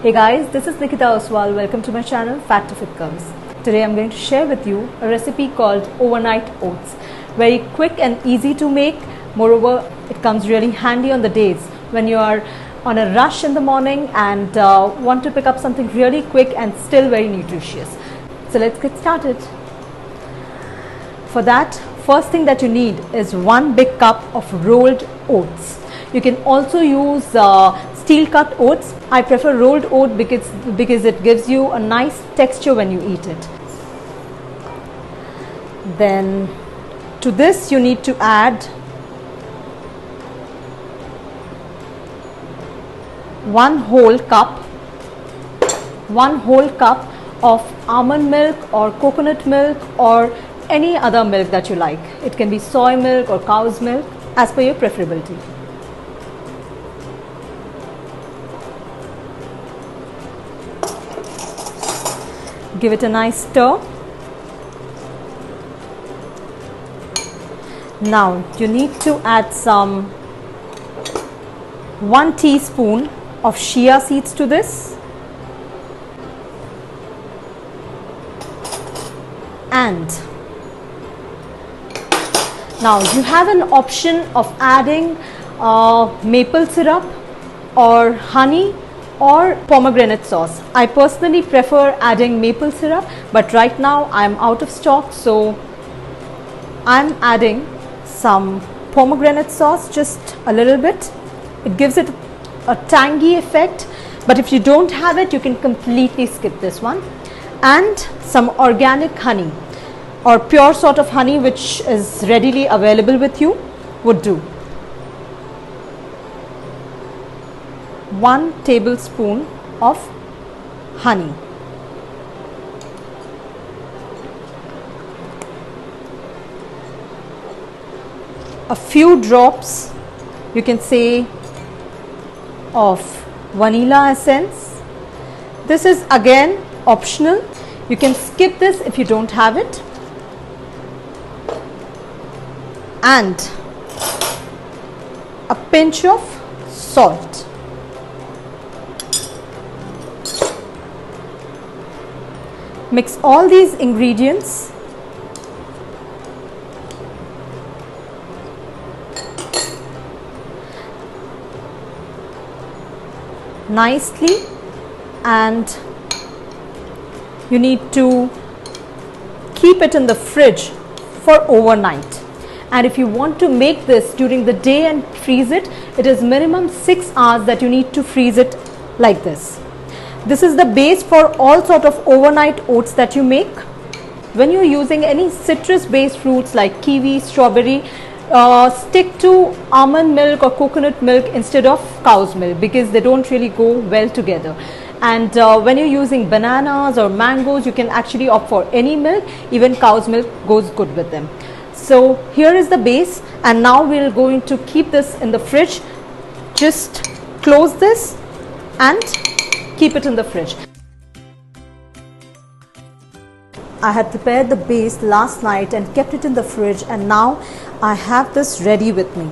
Hey guys, this is Nikita Oswal. Welcome to my channel Fat to Fit Comes. Today I'm going to share with you a recipe called overnight oats. Very quick and easy to make. Moreover, it comes really handy on the days when you are on a rush in the morning and want to pick up something really quick and still very nutritious. So let's get started. For that, first thing that you need is 1 big cup of rolled oats. You can also use steel cut oats. I prefer rolled oat because it gives you a nice texture when you eat it. Then to this you need to add 1 whole cup of almond milk or coconut milk or any other milk that you like. It can be soy milk or cow's milk as per your preferability. Give it a nice stir. Now you need to add some 1 teaspoon of chia seeds to this, and now you have an option of adding maple syrup or honey or pomegranate sauce. I personally prefer adding maple syrup, but right now I am out of stock, so I'm adding some pomegranate sauce, just a little bit. It gives it a tangy effect, but if you don't have it, you can completely skip this one. And some organic honey or pure sort of honey which is readily available with you would do. 1 tablespoon of honey. A few drops, you can say, of vanilla essence. This is again optional. You can skip this if you don't have it. And a pinch of salt. Mix all these ingredients nicely, and you need to keep it in the fridge for overnight. And if you want to make this during the day and freeze it, it is minimum 6 hours that you need to freeze it like this. This is the base for all sort of overnight oats that you make. When you're using any citrus based fruits like kiwi, strawberry, stick to almond milk or coconut milk instead of cow's milk because they don't really go well together. And when you're using bananas or mangoes, you can actually opt for any milk. Even cow's milk goes good with them. So here is the base, and now we're going to keep this in the fridge. Just close this and keep it in the fridge. I had prepared the base last night and kept it in the fridge, and now I have this ready with me.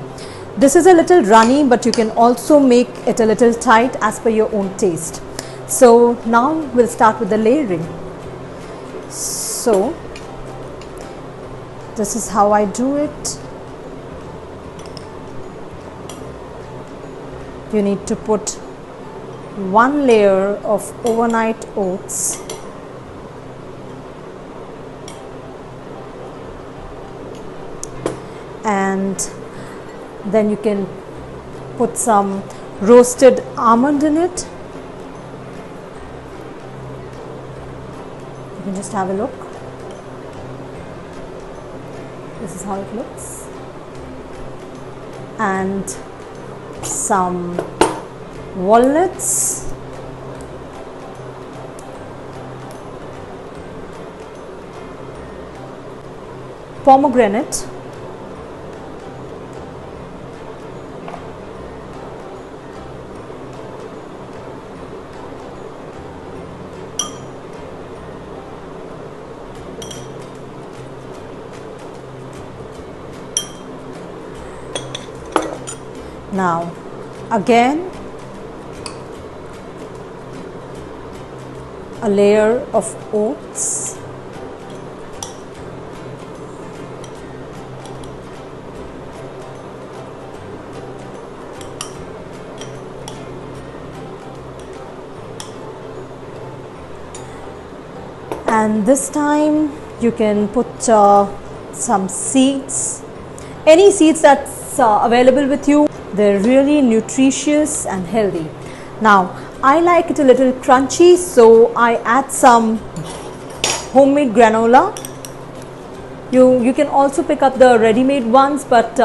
This is a little runny, but you can also make it a little tight as per your own taste. So now we'll start with the layering. So this is how I do it. You need to put 1 layer of overnight oats, and then you can put some roasted almond in it. You can just have a look. This is how it looks. And some walnuts, pomegranate, Now again a layer of oats. And this time you can put some seeds, any seeds that's available with you. They're really nutritious and healthy. Now I like it a little crunchy, so I add some homemade granola. You can also pick up the ready-made ones, but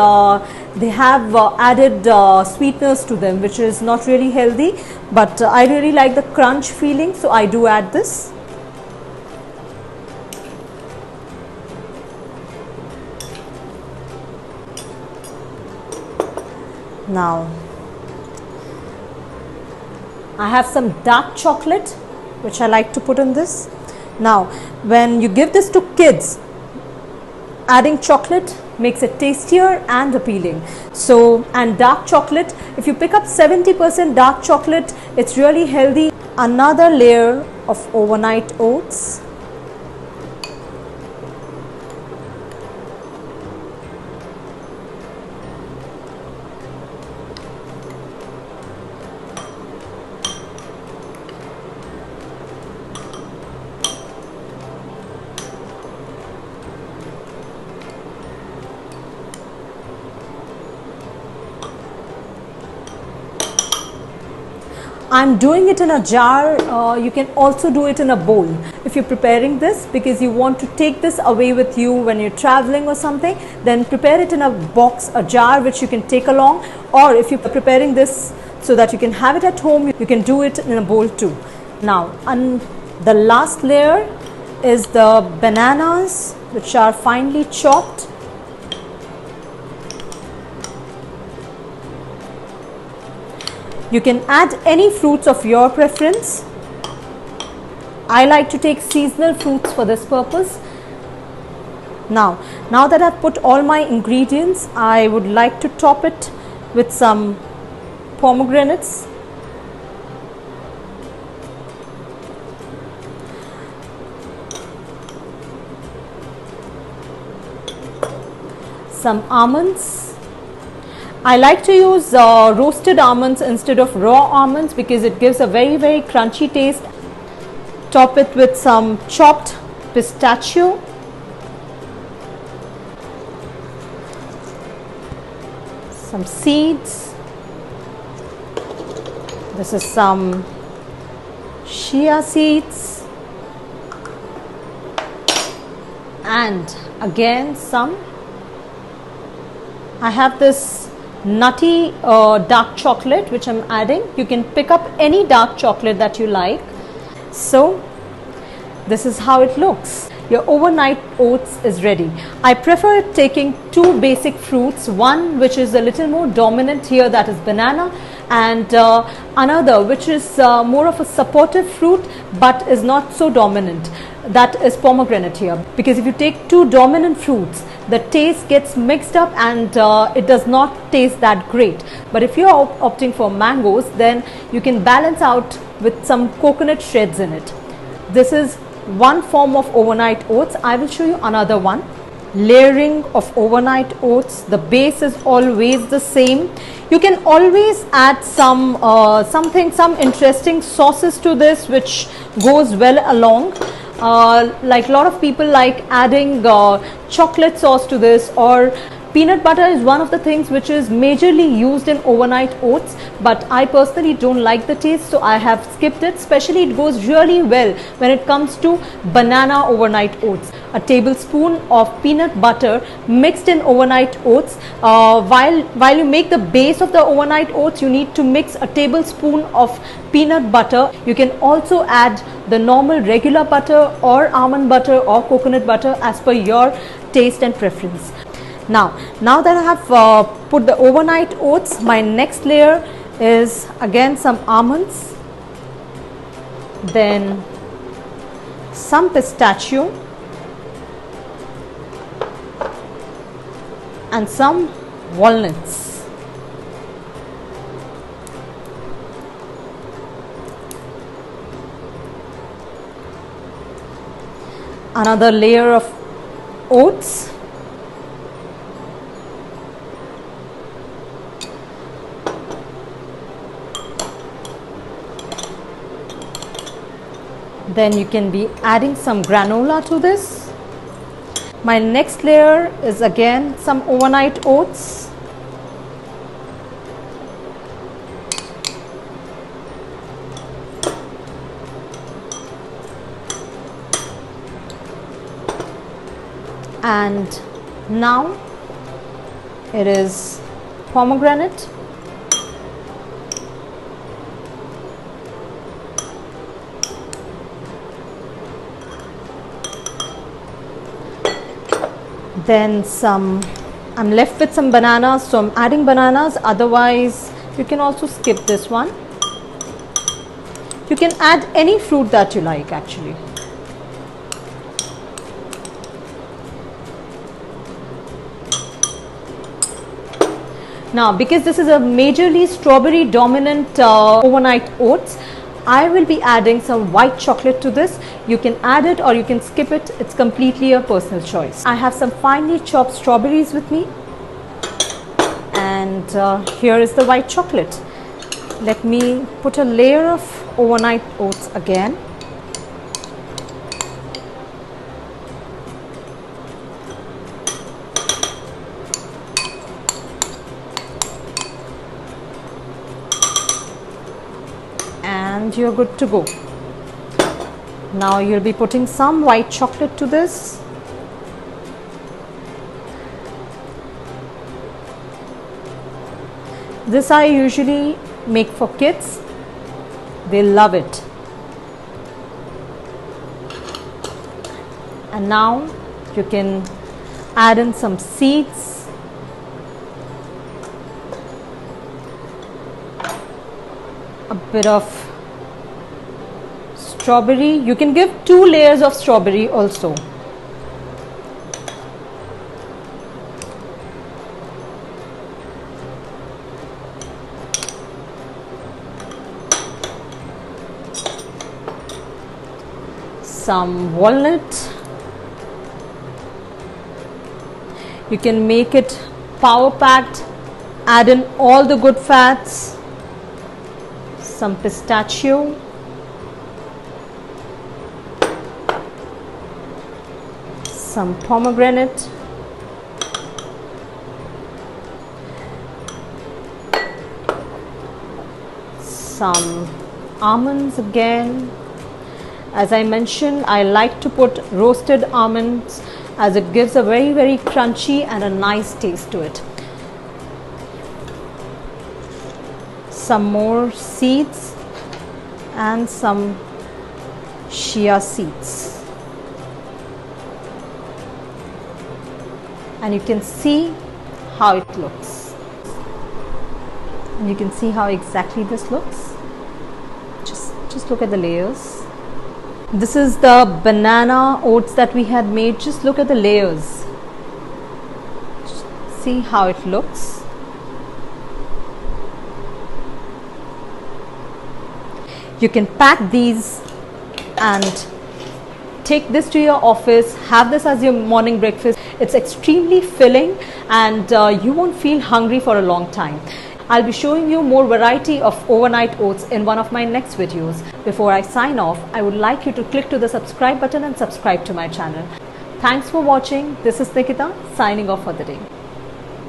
they have added sweeteners to them, which is not really healthy, but I really like the crunch feeling, so I do add this. Now I have some dark chocolate which I like to put in this. Now when you give this to kids, adding chocolate makes it tastier and appealing. So, and dark chocolate, if you pick up 70% dark chocolate, it's really healthy. Another layer of overnight oats. I'm doing it in a jar. You can also do it in a bowl if you're preparing this, because you want to take this away with you when you're traveling or something. Then prepare it in a box, a jar which you can take along, or if you're preparing this so that you can have it at home, you can do it in a bowl too. Now the last layer is the bananas, which are finely chopped. You can add any fruits of your preference. I like to take seasonal fruits for this purpose. Now that I've put all my ingredients, I would like to top it with some pomegranates. Some almonds. I like to use roasted almonds instead of raw almonds because it gives a very, very crunchy taste. Top it with some chopped pistachio. Some seeds. This is some chia seeds. And again I have this nutty dark chocolate which I'm adding. You can pick up any dark chocolate that you like. So this is how it looks. Your overnight oats is ready. I prefer taking two basic fruits, one which is a little more dominant here, that is banana, and another which is more of a supportive fruit but is not so dominant, that is pomegranate here. Because if you take two dominant fruits, the taste gets mixed up and it does not taste that great. But if you are opting for mangoes, then you can balance out with some coconut shreds in it. This is one form of overnight oats. I will show you another one. Layering of overnight oats. The base is always the same. You can always add some interesting sauces to this which goes well along. Like a lot of people like adding chocolate sauce to this, or peanut butter is one of the things which is majorly used in overnight oats, but I personally don't like the taste, so I have skipped it. Especially it goes really well when it comes to banana overnight oats. A tablespoon of peanut butter mixed in overnight oats. While you make the base of the overnight oats, you need to mix a tablespoon of peanut butter. You can also add the normal regular butter or almond butter or coconut butter as per your taste and preference. Now that I have put the overnight oats, my next layer is again some almonds, then some pistachio and some walnuts. another layer of oats. Then you can be adding some granola to this. My next layer is again some overnight oats. And now it is pomegranate. Then I'm left with some bananas, so I'm adding bananas. Otherwise you can also skip this one. You can add any fruit that you like actually. Now, because this is a majorly strawberry dominant overnight oats, I will be adding some white chocolate to this. You can add it or you can skip it. It's completely a personal choice. I have some finely chopped strawberries with me, and here is the white chocolate. Let me put a layer of overnight oats again. And you're good to go. Now you'll be putting some white chocolate to this. This I usually make for kids. They love it. And now you can add in some seeds. A bit of strawberry. You can give 2 layers of strawberry also. Some walnut. You can make it power packed, add in all the good fats. Some pistachio, some pomegranate, some almonds again. As I mentioned, I like to put roasted almonds as it gives a very crunchy and a nice taste to it. Some more seeds and some chia seeds, and you can see how it looks, and you can see how exactly this looks. Just look at the layers. This is the banana oats that we had made. Just look at the layers. See how it looks. You can pack these and take this to your office, have this as your morning breakfast. It's extremely filling and you won't feel hungry for a long time. I'll be showing you more variety of overnight oats in one of my next videos. Before I sign off, I would like you to click to the subscribe button and subscribe to my channel. Thanks for watching. This is Nikita signing off for the day.